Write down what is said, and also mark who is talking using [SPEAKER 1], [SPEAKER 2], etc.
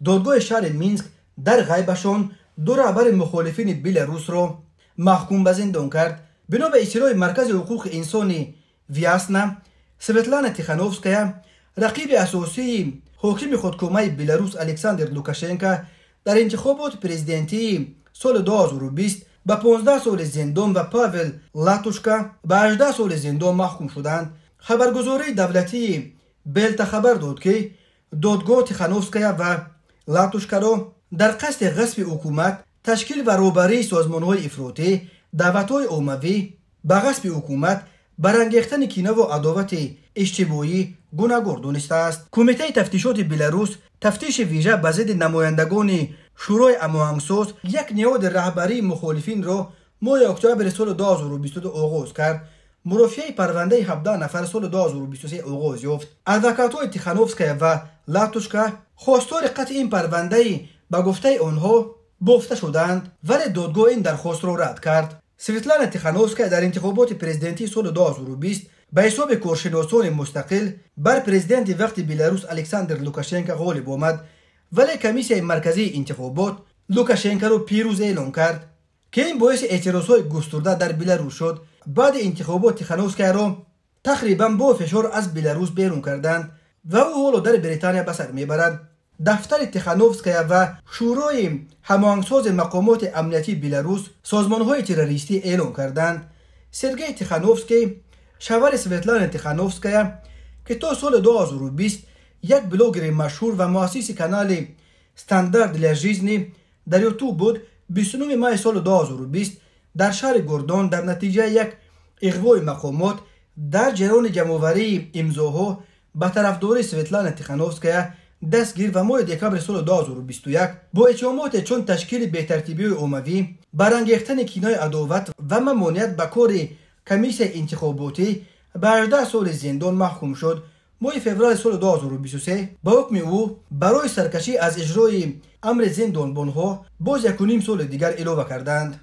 [SPEAKER 1] دادگاه شهر مینسک در غیبشان دو رهبر مخالفین بلاروس را محکوم به زندان کرد. بنا به اطلاع مرکز حقوق انسانی ویاسنا، سویتلانا تیخانوفسکایا رقیب اساسی حاکم خودکامه بلاروس الکساندر لوکاشنکو در انتخابات پرزیدنتی سال 2020 به 15 سال زندان و پاول لاتوشکا به 18 سال زندان محکوم شدند. خبرگزاری دولتی بلتا خبر داد که دادگاه تیخانوفسکایا و لاتوشکا را در قصد غصب حکومت، تشکیل و روبری سازمان‌های افراطی، دعوت‌های عمومی به غصب حکومت، برانگیختن کینه و عداوت اجتماعی گوناگون دانسته است. کمیته تفتیشات بلاروس تفتیش ویژه به ضد نمایندگان شورای هماهنگساز یک نهاد رهبری مخالفین را ماه اکتبر سال 2022 آغاز کرد. مرافعه پرونده 17 نفر سال 2023 آغاز یافت. ادوکات‌های تیخانوفسکایا و لاتوشکا خواستار قطع این پرونده به گفته آنها بافته شدند، ولی دادگاه این درخواست را رد کرد. سویتلانا تیخانوفسکایا در انتخابات پرزیدنتی سال 2020 به حساب کارشناسان مستقل بر پرزیدنت وقت بلاروس الکساندر لوکاشنکو غالب آمد، ولی کمیسیون مرکزی انتخابات لوکاشنکو را پیروز اعلام کرد که این باعث اعتراضهای گسترده در بلاروس شد. بعد انتخابات تیخانوفسکایا را تقریبا با فشار از بلاروس بیرون کردند و او حالا در بریتانیا به سر میبرد. دفتر تیخانوفسکایا و شورای هماهنگساز مقامات امنیتی بلاروس سازمان‌های تروریستی اعلام کردند. سرگئی تیخانوفسکی شوهر سویتلانا تیخانوفسکایا که تا سال 2020 یک بلاگر مشهور و مؤسس کانال استاندارد لژیزنی در یوتیوب بود، 29 ماه سال 2020 در شهر گردان در نتیجه یک اغوای مقامات در جریان جمع‌آوری امضاها به طرفداری سویتلانا تیخانوفسکایا دستگیر و ماه دکبر سال 2021 با اتهامات چون تشکیل بی‌ترتیبی‌های عمومی، برانگیختن کینه عداوت و ممانعت به کار کمیسیون انتخاباتی به 18 سال زندان محکوم شد. ماه فوریه سال 2023 با حکم او برای سرکشی از اجرای امر زندانبانها باز 1.5 سال دیگر علاوه کردند.